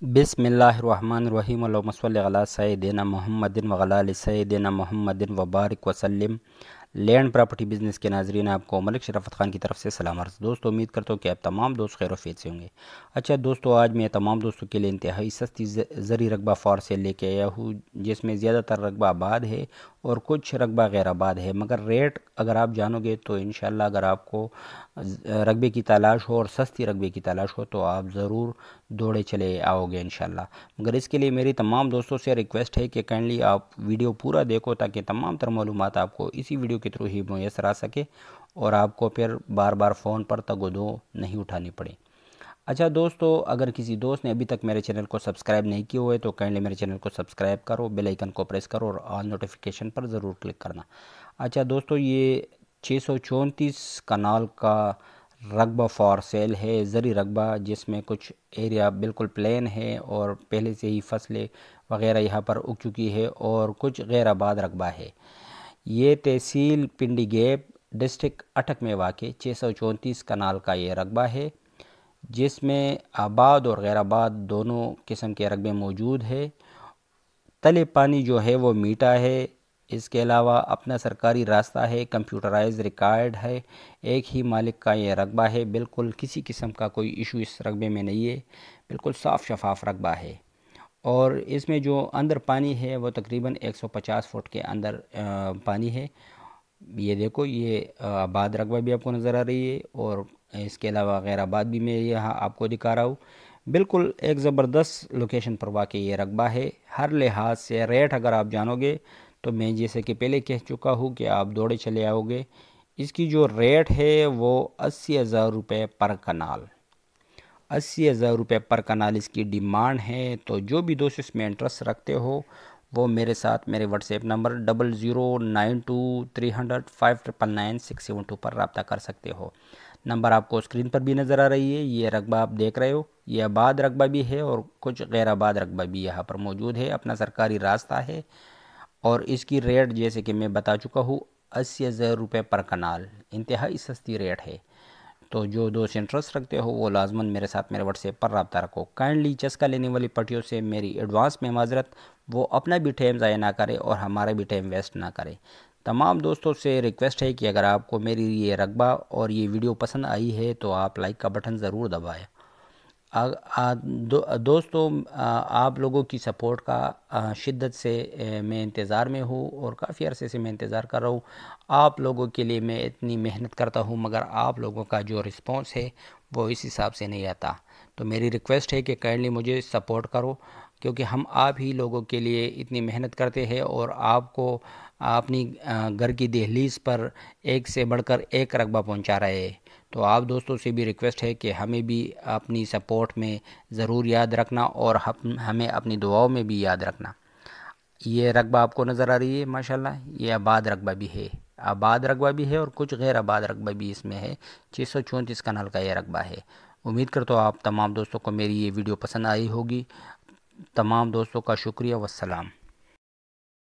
बिस्मिल्लाहिर्रहमानिर्रहीम अल्लाहुम्मा सल्लि अला सय्यिदिना मुहम्मदिन व अला आलि सय्यिदिना मुहम्मदिन व बारिक वसल्लिम। लैंड प्रॉपर्टी बिज़नेस के नाज़रीन, आपको मलिक शराफत ख़ान की तरफ से सलाम अर्ज़। दोस्तों, उम्मीद करता हूँ कि आप तमाम दोस्त खैर वफ़ीयत से होंगे। अच्छा दोस्तों, आज मैं तमाम दोस्तों के लिए इंतहाई सस्ती ज़री रकबा फॉर सेल लेके आया हूँ, जिसमें ज़्यादातर रकबा आबाद है और कुछ रकबा गैर आबाद है। मगर रेट अगर आप जानोगे तो इंशाल्लाह अगर आपको रकबे की तलाश हो और सस्ती रकबे की तलाश हो तो आप ज़रूर दौड़े चले आओगे इंशाल्लाह। मगर इसके लिए मेरी तमाम दोस्तों से रिक्वेस्ट है कि काइंडली आप वीडियो पूरा देखो, ताकि तमाम तर मालूमात आपको इसी वीडियो के थ्रू ही मुयसर आ सके और आपको फिर बार बार फ़ोन पर तगदो नहीं उठानी पड़े। अच्छा दोस्तों, अगर किसी दोस्त ने अभी तक मेरे चैनल को सब्सक्राइब नहीं किया हुआ है तो काइंडली मेरे चैनल को सब्सक्राइब करो, बेल आइकन को प्रेस करो और ऑल नोटिफिकेशन पर ज़रूर क्लिक करना। अच्छा दोस्तों, ये 634 कनाल का रकबा फॉर सेल है, ज़री रकबा, जिसमें कुछ एरिया बिल्कुल प्लेन है और पहले से ही फसलें वगैरह यहाँ पर उग चुकी है और कुछ गैर आबाद रकबा है। ये तहसील पिंडी गैप, डिस्ट्रिक्ट अटक में वाक़ 634 कनाल का ये रकबा है, जिसमें आबाद और गैर आबाद दोनों किस्म के रकबे मौजूद है। तले पानी जो है वो मीठा है। इसके अलावा अपना सरकारी रास्ता है, कंप्यूटराइज रिकॉर्ड है। एक ही मालिक का ये रकबा है, बिल्कुल किसी किस्म का कोई इशू इस रकबे में नहीं है, बिल्कुल साफ़ शफाफ रकबा है। और इसमें जो अंदर पानी है वो तकरीबन 150 फुट के अंदर पानी है। ये देखो, ये आबाद रकबा भी आपको नज़र आ रही है और इसके अलावा गैर आबाद भी मैं यहाँ आपको दिखा रहा हूँ। बिल्कुल एक ज़बरदस्त लोकेशन पर वाक़ ये रकबा है। हर लिहाज से रेट अगर आप जानोगे तो मैं जैसे कि पहले कह चुका हूँ कि आप दौड़े चले आओगे। इसकी जो रेट है वो 80,000 रुपये पर कनाल, 80,000 रुपये पर कनाल इसकी डिमांड है। तो जो भी दोस्त इसमें इंटरेस्ट रखते हो वो मेरे साथ मेरे व्हाट्सएप नंबर 00923005999672 पर रब्ता कर सकते हो। नंबर आपको स्क्रीन पर भी नज़र आ रही है। ये रकबा आप देख रहे हो, ये आबाद रकबा भी है और कुछ गैर आबाद रकबा भी यहाँ पर मौजूद है। अपना सरकारी रास्ता है और इसकी रेट जैसे कि मैं बता चुका हूँ 80,000 रुपये पर कनाल, इंतहाई सस्ती रेट है। तो जो दोस्त इंटरेस्ट रखते हो वो लाजमन मेरे साथ मेरे व्हाट्सएप पर रब्ता रखो। काइंडली चस्का लेने वाली पार्टियों से मेरी एडवांस में माजरत, वो अपना भी टाइम ज़ाया ना करे और हमारा भी टाइम वेस्ट ना करे। तमाम दोस्तों से रिक्वेस्ट है कि अगर आपको मेरी ये रकबा और ये वीडियो पसंद आई है तो आप लाइक का बटन ज़रूर दबाएँ। दोस्तों, आप लोगों की सपोर्ट का शिद्दत से मैं इंतज़ार में हूँ और काफ़ी अरसे से मैं इंतज़ार कर रहा हूँ। आप लोगों के लिए मैं इतनी मेहनत करता हूँ मगर आप लोगों का जो रिस्पांस है वो इस हिसाब से नहीं आता। तो मेरी रिक्वेस्ट है कि काइंडली मुझे सपोर्ट करो, क्योंकि हम आप ही लोगों के लिए इतनी मेहनत करते हैं और आपको अपनी घर की दहलीज पर एक से बढ़कर एक रकबा पहुंचा रहे हैं। तो आप दोस्तों से भी रिक्वेस्ट है कि हमें भी अपनी सपोर्ट में ज़रूर याद रखना और हमें अपनी दुआओं में भी याद रखना। ये रकबा आपको नज़र आ रही है, माशाल्लाह ये आबाद रकबा भी है, आबाद रकबा भी है और कुछ गैर आबाद रकबा भी इसमें है। 634 कनाल का ये रकबा है। उम्मीद करता हूँ आप तमाम दोस्तों को मेरी ये वीडियो पसंद आई होगी। तमाम दोस्तों का शुक्रिया, वस्सलाम।